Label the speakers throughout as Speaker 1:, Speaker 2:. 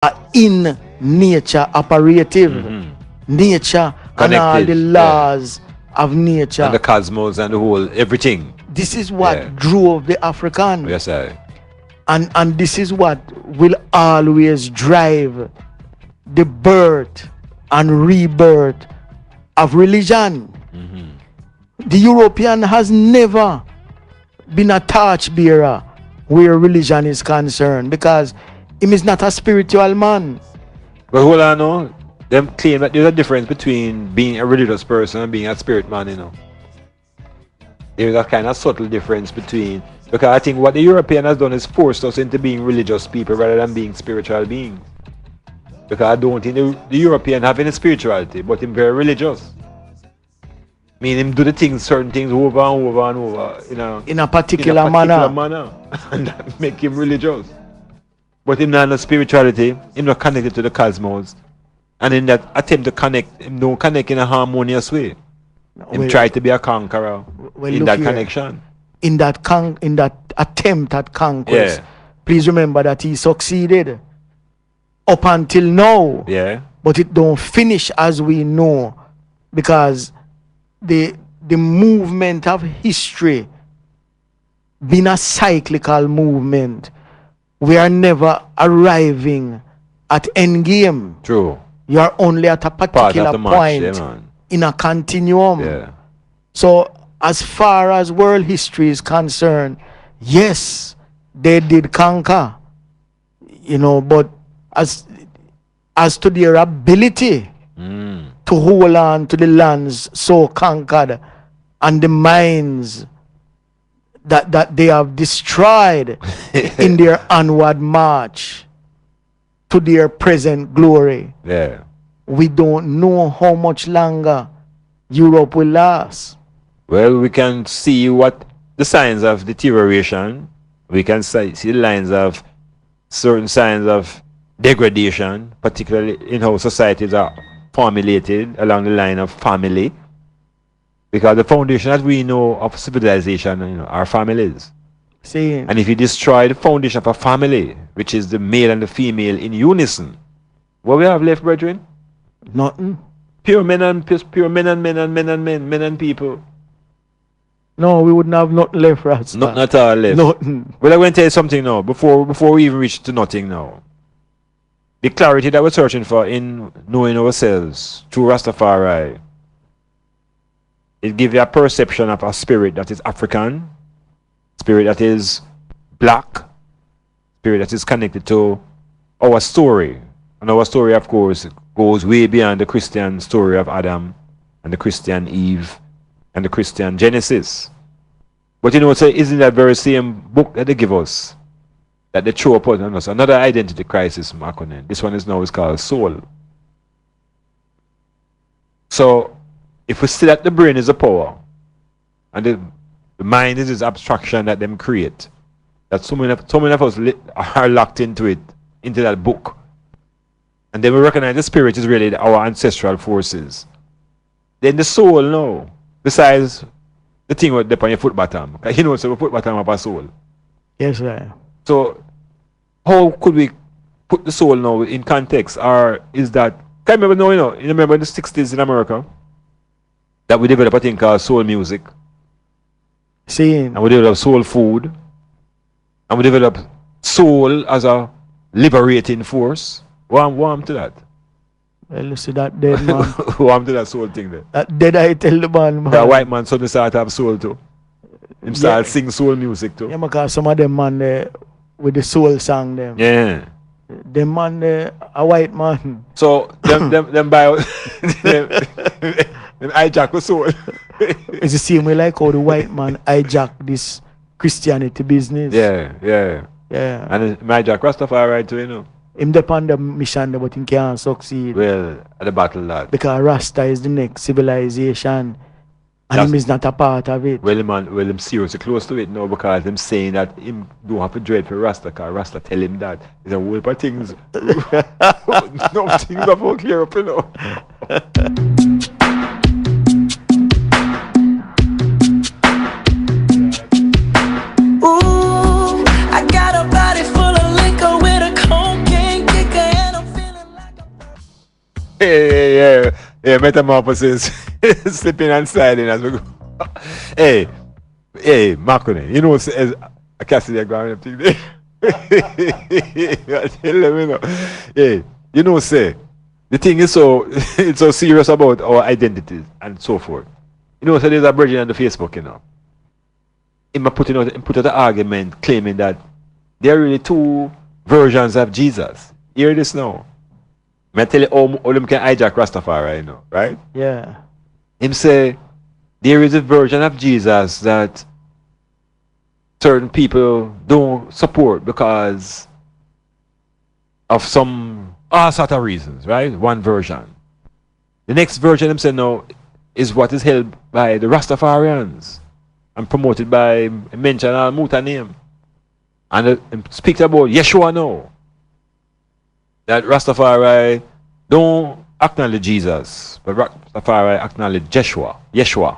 Speaker 1: are in nature operative. Nature and all the laws of nature.
Speaker 2: And the cosmos and the whole everything.
Speaker 1: This is what drove the African.
Speaker 2: Yes, sir.
Speaker 1: And this is what will always drive the birth and rebirth of religion. The European has never been a torchbearer where religion is concerned, because him is not a spiritual man.
Speaker 2: But hold on, no. Them claim that there's a difference between being a religious person and being a spirit man, you know. There's a kind of subtle difference between, because I think what the European has done is forced us into being religious people rather than being spiritual beings. Because I don't think the European have any spirituality, but him very religious. I mean, him do the things, certain things over and over and over, you know.
Speaker 1: In a particular manner.
Speaker 2: And that make him religious. But him not no spirituality, him not connected to the cosmos. And in that attempt to connect, him don't connect in a harmonious way. Him try to be a conqueror in that connection.
Speaker 1: In that attempt at conquest, please remember that he succeeded up until now.
Speaker 2: Yeah.
Speaker 1: But it don't finish as we know, because the movement of history being a cyclical movement, we are never arriving at end game.
Speaker 2: True.
Speaker 1: You are only at a particular point in a continuum.
Speaker 2: Yeah.
Speaker 1: So as far as world history is concerned, yes, they did conquer, you know, but as to their ability to hold on to the lands so conquered and the minds that they have destroyed in their onward march to their present glory.
Speaker 2: Yeah.
Speaker 1: We don't know how much longer Europe will last.
Speaker 2: Well, we can see what the signs of deterioration. We can see the lines of certain signs of degradation, particularly in how societies are formulated along the line of family. Because the foundation that we know of civilization, you know, are families.
Speaker 1: See?
Speaker 2: And if you destroy the foundation of a family, which is the male and the female in unison, what we have left, brethren?
Speaker 1: Nothing.
Speaker 2: Pure men and men and people.
Speaker 1: No, we wouldn't have nothing left, Rasta.
Speaker 2: Not at all left.
Speaker 1: Nothing.
Speaker 2: Well, I'm going to tell you something now, before we even reach to nothing now. The clarity that we're searching for in knowing ourselves through Rastafari, it gives you a perception of a spirit that is African, spirit that is black, spirit that is connected to our story. And our story, of course, goes way beyond the Christian story of Adam and the Christian Eve and the Christian Genesis. But you know, so isn't that very same book that they give us, that they throw upon us, another identity crisis, Makonnen. This one is now called soul. So, if we see that the brain is a power, and the mind is this abstraction that them create, that so many of us are locked into it, into that book, and then we recognize the spirit is really our ancestral forces. Then the soul, no. Besides the thing with the on your foot bottom, you know, so we put bottom of our soul.
Speaker 1: Yes, sir.
Speaker 2: So, how could we put the soul now in context, or is that? Can you remember now? You remember in the 60s in America that we developed a thing called soul music.
Speaker 1: Seeing.
Speaker 2: And we developed soul food. And we developed soul as a liberating force. Warm to that.
Speaker 1: Well, you see that dead man.
Speaker 2: Warm to that soul thing there.
Speaker 1: That dead I tell the man.
Speaker 2: That white man suddenly start to have soul too. Him start sing soul music too.
Speaker 1: Yeah, because some of them man there with the soul song them.
Speaker 2: Yeah.
Speaker 1: Them man there, a white man.
Speaker 2: So them buy them hijack the soul.
Speaker 1: It's the same way like how the white man hijack this Christianity business.
Speaker 2: Yeah.
Speaker 1: Yeah.
Speaker 2: And hijack Rastafari too, you know.
Speaker 1: Him depend the mission but he can't succeed.
Speaker 2: Well, at the battle lad.
Speaker 1: Because Rasta is the next civilization. And him is not a part of it.
Speaker 2: Well, him seriously close to it now, because him saying that him don't have to dread for Rasta, because Rasta tell him that. There's a whole heap of things. No things about clear up, you know.
Speaker 3: Ooh, I got a body full of liquor with a cocaine kicker and a
Speaker 2: Yeah, Metamorphosis. Slipping and sliding as we go. Hey, Makone, you know, I can't see the ground up there. Let me know. Hey, you know, say, the thing is so, it's so serious about our identities and so forth. You know, so there's a virgin on the Facebook, you know. Him put out the argument claiming that there are really two versions of Jesus. Hear this now. I tell you all them can hijack Rastafari, you know, right?
Speaker 1: Yeah.
Speaker 2: Him say there is a version of Jesus that certain people don't support because of some all sort of reasons, right? One version. The next version, him say no, is what is held by the Rastafarians and promoted by mention al Muta name. And speak about Yeshua now. That Rastafari don't acknowledge Jesus, but Rastafari acknowledge Yeshua.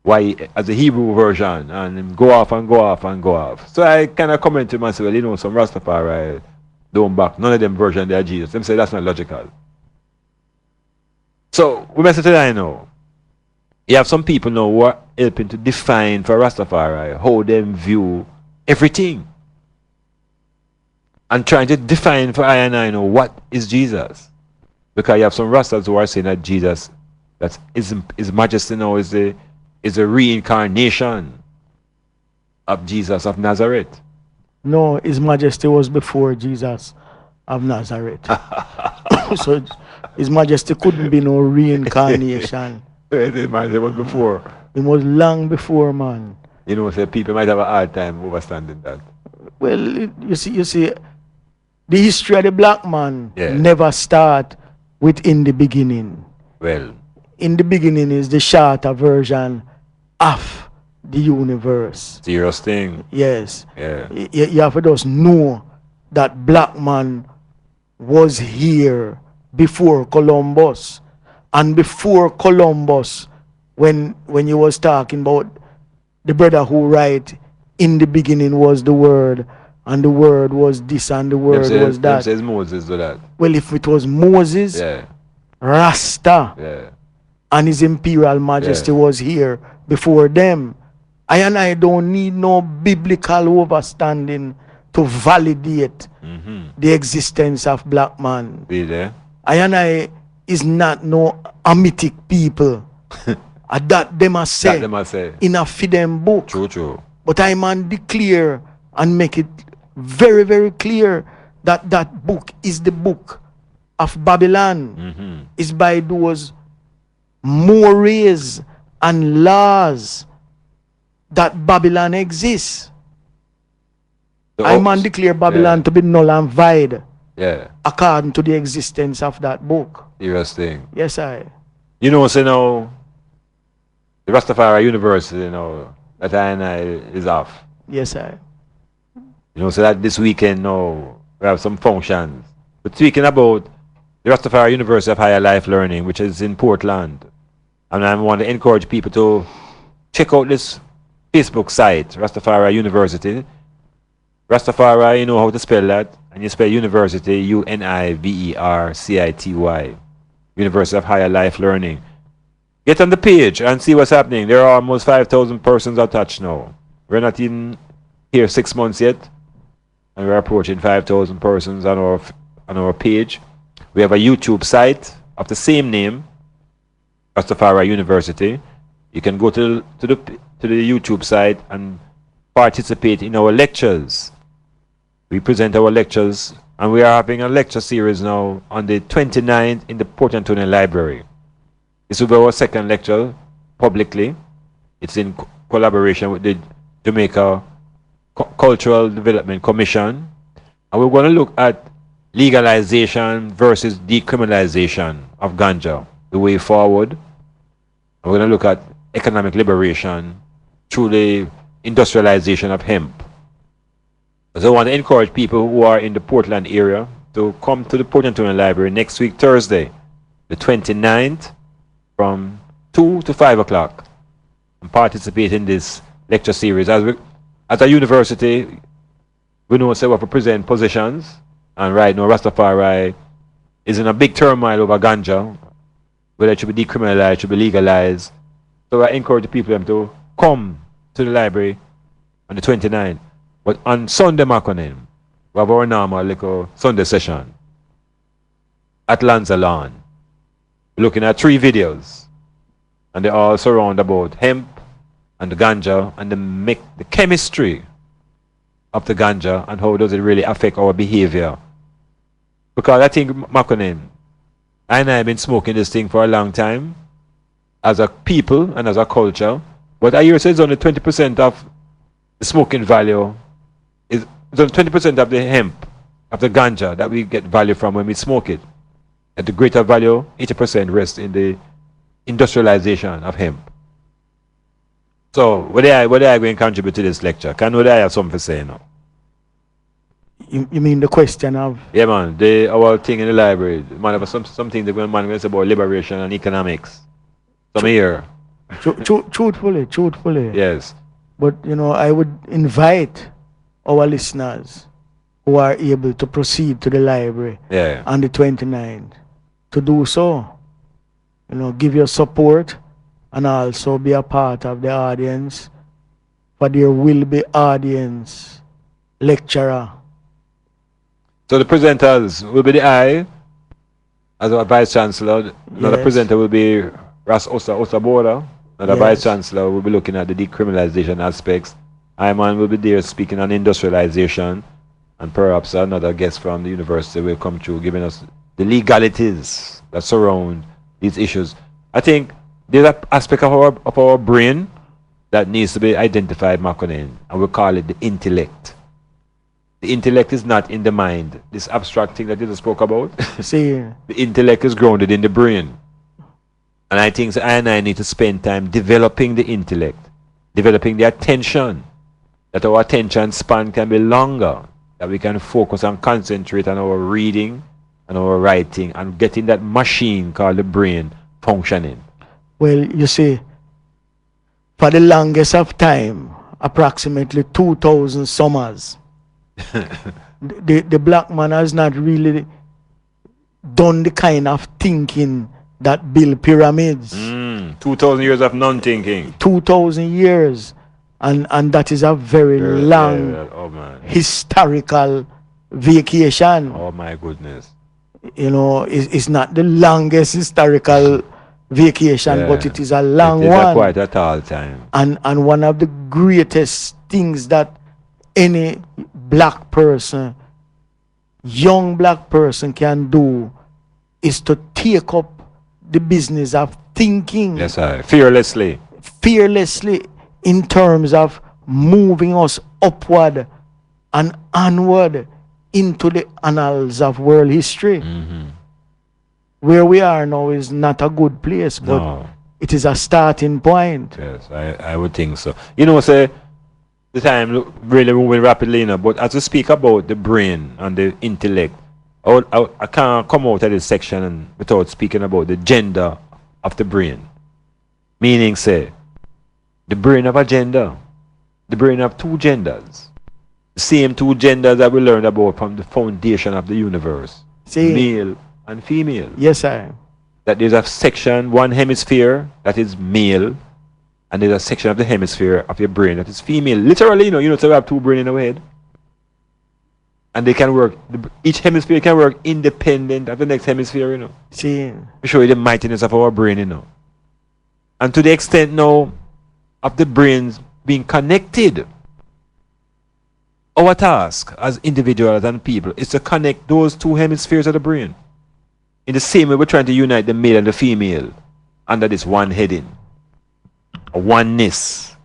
Speaker 2: Why as a Hebrew version and go off and go off and go off. So I kind of comment to myself, well, you know, some Rastafari don't back. None of them version they are Jesus. Them say that's not logical. So we must say that now. You have some people now who are helping to define for Rastafari how them view everything. And trying to define for I and I know what is Jesus. Because you have some Rastas who are saying that Jesus, that his majesty now is a reincarnation of Jesus of Nazareth.
Speaker 1: No, His Majesty was before Jesus of Nazareth. So His Majesty couldn't be no reincarnation.
Speaker 2: His majesty was before.
Speaker 1: It was long before, man.
Speaker 2: You know, so people might have a hard time understanding that.
Speaker 1: Well, you see, the history of the black man never start with in the beginning.
Speaker 2: Well,
Speaker 1: in the beginning is the shorter version of the universe.
Speaker 2: Serious thing.
Speaker 1: Yes.
Speaker 2: Yeah.
Speaker 1: You have to just know that black man was here before Columbus. And before Columbus, when you was talking about the brother who write, in the beginning was the word, and the word was this, and the word was that.
Speaker 2: Says Moses do that.
Speaker 1: Well, if it was Moses, Rasta, and His Imperial Majesty was here before them. I and I don't need no biblical understanding to validate the existence of black man.
Speaker 2: Be there.
Speaker 1: I and I is not no Amitic people. That them a say in a Fidem book.
Speaker 2: True.
Speaker 1: But I man declare and make it very, very clear that that book is the book of Babylon. Is by those mores and laws that Babylon exists. I man declare Babylon to be null and void. According to the existence of that book.
Speaker 2: Serious thing.
Speaker 1: Yes, I.
Speaker 2: You know, so now the Rastafari University, you know, that I and I is off.
Speaker 1: Yes, I.
Speaker 2: You know, so that this weekend now we have some functions. But speaking about the Rastafari University of Higher Life Learning, which is in Portland, and I want to encourage people to check out this Facebook site, Rastafari University. Rastafari, you know how to spell that, and you spell university, UNIVERCITY, University of Higher Life Learning. Get on the page and see what's happening. There are almost 5,000 persons attached now. We're not even here 6 months yet, and we're approaching 5,000 persons on our page. We have a YouTube site of the same name, Rastafari University. You can go to the YouTube site and participate in our lectures. We present our lectures, and we are having a lecture series now on the 29th in the Port Antonio Library. This will be our second lecture publicly. It's in collaboration with the Jamaica Cultural Development Commission. And we're going to look at legalization versus decriminalization of ganja, the way forward. And we're going to look at economic liberation through the industrialization of hemp. So I want to encourage people who are in the Portland area to come to the Port Antonio Library next week, Thursday, the 29th, from 2 to 5 o'clock, and participate in this lecture series. As a university, we know we have to present positions, and right now Rastafari is in a big turmoil over ganja, whether it should be decriminalized, should be legalized. So I encourage the people them to come to the library on the 29th. But on Sunday morning, we have our normal little Sunday session at Lanza Lawn. We're looking at 3 videos, and they all surround about hemp and the ganja and the chemistry of the ganja and how does it really affect our behavior. Because I think, Makonnen, I have been smoking this thing for a long time as a people and as a culture, but I hear it says only 20% of the smoking value is only 20% of the hemp, of the ganja that we get value from when we smoke it. And the greater value, 80% rests in the industrialization of hemp. So, what are I going to contribute to this lecture? Can I have something to say now?
Speaker 1: You mean the question of?
Speaker 2: Yeah, man. Our thing in the library, man, have something they're going to say about liberation and economics. Some here.
Speaker 1: Truthfully.
Speaker 2: Yes.
Speaker 1: But, I would invite our listeners who are able to proceed to the library on the 29th to do so. Give your support and also be a part of the audience. But there will be audience, lecturer.
Speaker 2: So the presenters will be the I, as our Vice Chancellor. Another presenter will be Ras Osaboda. Another Vice Chancellor will be looking at the decriminalization aspects. Iman will be there speaking on industrialization. And perhaps another guest from the university will come through giving us the legalities that surround these issues. I think there's an aspect of our brain that needs to be identified, Makonnen, and we call it the intellect. The intellect is not in the mind. This abstract thing that you just spoke about.
Speaker 1: See,
Speaker 2: the intellect is grounded in the brain. And I think I need to spend time developing the intellect, developing the attention, that our attention span can be longer, that we can focus and concentrate on our reading and our writing and getting that machine called the brain functioning.
Speaker 1: Well, you see, for the longest of time, approximately 2,000 summers, the black man has not really done the kind of thinking that build pyramids.
Speaker 2: 2,000 years of non-thinking.
Speaker 1: 2,000 years. And that is a very long historical vacation.
Speaker 2: Oh my goodness.
Speaker 1: It's not the longest historical vacation, but it is a long one. It is
Speaker 2: quite a tall time.
Speaker 1: And one of the greatest things that any black person, young black person can do is to take up the business of thinking.
Speaker 2: Yes, sir. Fearlessly.
Speaker 1: In terms of moving us upward and onward into the annals of world history. Where we are now is not a good place, but it is a starting point.
Speaker 2: Yes, I would think so. Say, the time really moving rapidly, but as we speak about the brain and the intellect, I can't come out of this section without speaking about the gender of the brain. Meaning, say, the brain of a gender, the brain of 2 genders. The same 2 genders that we learned about from the foundation of the universe. Male and female.
Speaker 1: Yes, sir.
Speaker 2: That there's a section, one hemisphere that is male, and there's a section of the hemisphere of your brain that is female. Literally, so we have 2 brains in our head. And they can work, each hemisphere can work independent of the next hemisphere,
Speaker 1: See.
Speaker 2: We show you the mightiness of our brain, And to the extent now of the brains being connected, our task as individuals and people is to connect those 2 hemispheres of the brain. In the same way we're trying to unite the male and the female under this one heading, a oneness.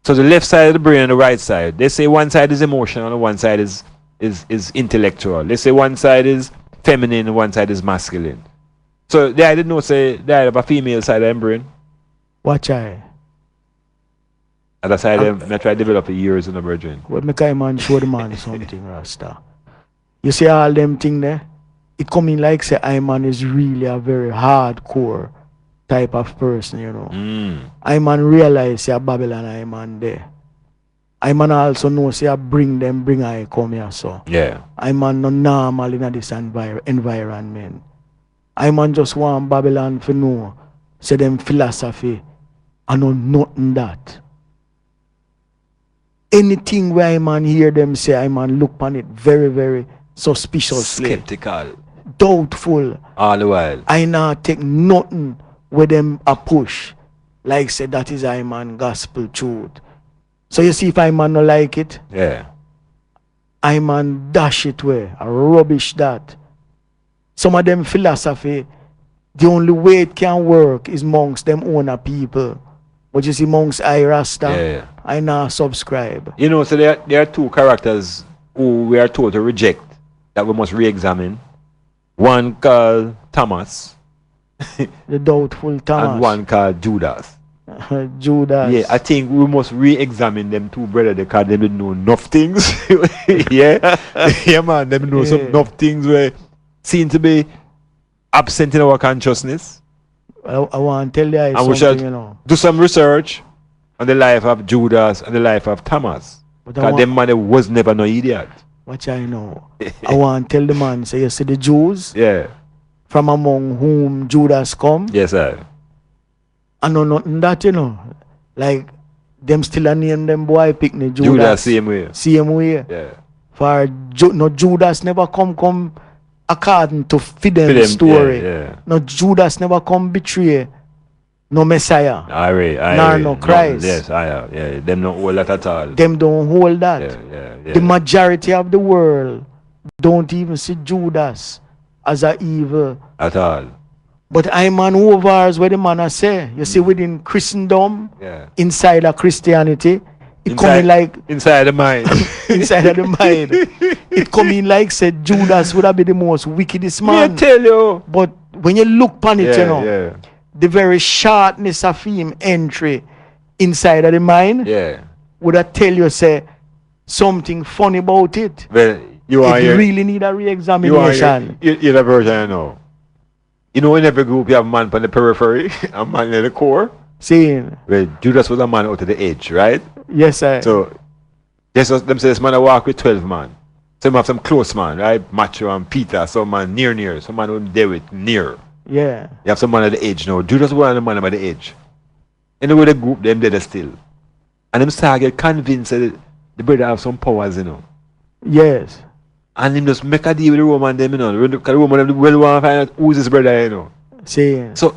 Speaker 2: So the left side of the brain and the right side, they say one side is emotional and one side is intellectual. They say one side is feminine and one side is masculine. So they didn't know say they have a female side of the brain.
Speaker 1: Watch I.
Speaker 2: And that's how I try to develop years in the virgin.
Speaker 1: What make I man show the man something, Rasta. You see all them thing there? It come in like say Iman is really a very hardcore type of person, I man realize say Babylon Iman there. I man also know say I bring I come here so.
Speaker 2: Yeah.
Speaker 1: I man no normal in this environment. I man just want Babylon to know say them philosophy I know nothing that. Anything where I man hear them say I man look on it very, very suspiciously.
Speaker 2: Skeptical.
Speaker 1: Doubtful.
Speaker 2: All the while.
Speaker 1: I not take nothing with them a push. Like say that is I man gospel truth. So you see if I man no like it,
Speaker 2: Yeah.
Speaker 1: I man dash it way. I rubbish that. Some of them philosophy, the only way it can work is amongst them owner people. But you see amongst I Rasta,
Speaker 2: Yeah.
Speaker 1: I now subscribe.
Speaker 2: You know, so there are two characters who we are told to reject that we must re-examine. One called Thomas
Speaker 1: The doubtful Thomas.
Speaker 2: and one called Judas.
Speaker 1: Judas.
Speaker 2: Yeah, I think we must re-examine them two brothers because they don't know enough things. Yeah, yeah, man. They know some enough things where seem to be absent in our consciousness.
Speaker 1: I want to tell you
Speaker 2: And
Speaker 1: something,
Speaker 2: we shall
Speaker 1: you know.
Speaker 2: do some research on the life of Judas and the life of Thomas.
Speaker 1: But I
Speaker 2: Because
Speaker 1: want,
Speaker 2: them man was never no idiot.
Speaker 1: what I know. I want to tell the man, say you see the Jews
Speaker 2: Yeah.
Speaker 1: from among whom Judas come.
Speaker 2: Yes, sir.
Speaker 1: I know nothing that, you know. Like them still a name them boy picnic Judas.
Speaker 2: Judas same way.
Speaker 1: Same way.
Speaker 2: Yeah.
Speaker 1: For no Judas never come according to fit them
Speaker 2: them,
Speaker 1: story.
Speaker 2: yeah.
Speaker 1: No Judas never come betray no Messiah.
Speaker 2: I
Speaker 1: no Christ.
Speaker 2: Yes, yeah. Them not hold that at all.
Speaker 1: Them don't hold that.
Speaker 2: Yeah.
Speaker 1: The majority of the world don't even see Judas as a evil.
Speaker 2: At all.
Speaker 1: But I man overs where the man I say. You see within Christendom,
Speaker 2: Yeah.
Speaker 1: inside of Christianity, it
Speaker 2: Inside-
Speaker 1: coming like
Speaker 2: Inside the mind.
Speaker 1: inside of the mind. It coming like said Judas would have been the most wickedest
Speaker 2: Me I
Speaker 1: man.
Speaker 2: tell you.
Speaker 1: But when you look upon it,
Speaker 2: Yeah,
Speaker 1: you know,
Speaker 2: yeah.
Speaker 1: the very sharpness of him entry inside of the mind
Speaker 2: Yeah.
Speaker 1: would have tell you say something funny about it.
Speaker 2: Well, you are
Speaker 1: It
Speaker 2: here.
Speaker 1: really need a
Speaker 2: You are
Speaker 1: re-examination.
Speaker 2: you're the version I know. You know, in every group you have a man from the periphery, a man in the core.
Speaker 1: Saying,
Speaker 2: Well, Judas was a man out of the edge, right?
Speaker 1: yes, I.
Speaker 2: So, them say this man I walk with 12 man. Some have some close man, right? Macho and Peter, some man near. Some man who there with near.
Speaker 1: yeah.
Speaker 2: You have some man at the edge now. Judas was one of the man at the edge. Anyway, the group, them there still. And them start get convinced that the brother have some powers, you know.
Speaker 1: Yes.
Speaker 2: And him just make a deal with the Roman them, you know. Because the Roman them well want to find out who's this brother, you know.
Speaker 1: Saying.
Speaker 2: So,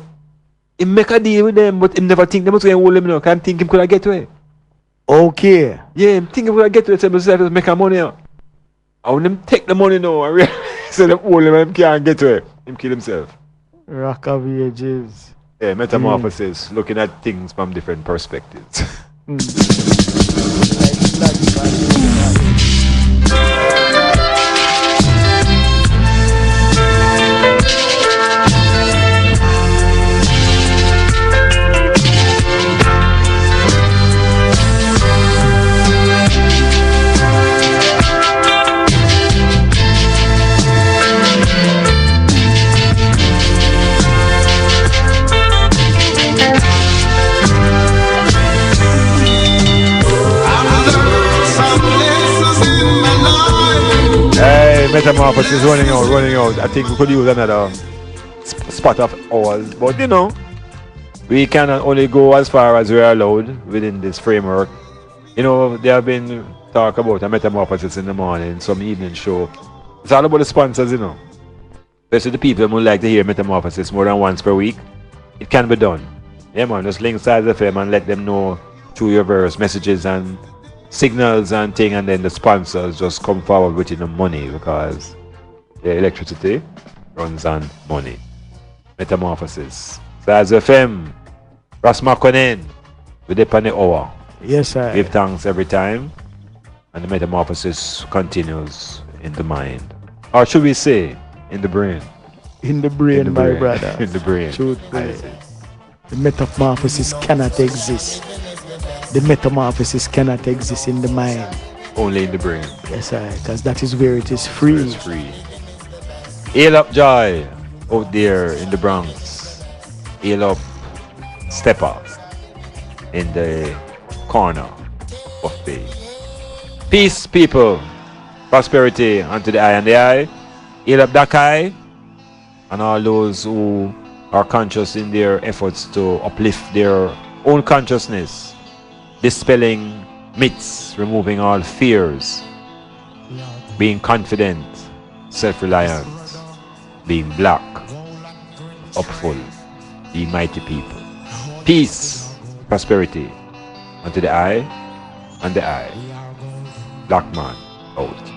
Speaker 2: he make a deal with them, but him never think them was going to hold him, you know. Can't think him could have get away.
Speaker 1: Okay.
Speaker 2: Yeah, him think him could have get away, so himself just make a money, you know. And when them take the money now, and realize so them hold him and him can't get away. Him kill himself.
Speaker 1: Rock of Ages.
Speaker 2: Yeah, metamorphosis, looking at things from different perspectives. Hey, metamorphosis running out. I think we could use another spot of ours, but you know, we cannot only go as far as we are allowed within this framework. You know, there have been talk about a metamorphosis in the morning, some evening show. It's all about the sponsors, you know. Especially the people who like to hear metamorphosis more than once per week. It can be done. Yeah, man, just link Size FM and let them know through your various messages and signals and thing, and then the sponsors just come forward with the money because the electricity runs on money. Metamorphosis. Size FM. Ras Makonnen. We depend on the hour.
Speaker 1: Yes, sir.
Speaker 2: Give thanks every time. And the metamorphosis continues in the mind. Or should we say, in the brain?
Speaker 1: In the brain,
Speaker 2: In the
Speaker 1: my
Speaker 2: brain.
Speaker 1: brother.
Speaker 2: In the brain.
Speaker 1: Truthfully. The metamorphosis cannot exist. The metamorphosis cannot exist in the mind.
Speaker 2: Only in the brain.
Speaker 1: Yes, sir. Because that is where it is free.
Speaker 2: It's free. Hail up Joy out there in the Bronx. Hail up Stepper in the corner of Bay. Peace, people. Prosperity unto the eye and the eye. Heal up Doc Eye and all those who are conscious in their efforts to uplift their own consciousness, dispelling myths, removing all fears, being confident, self-reliant, being black, upful, being mighty people. Peace, prosperity unto the eye and the eye. Black man out.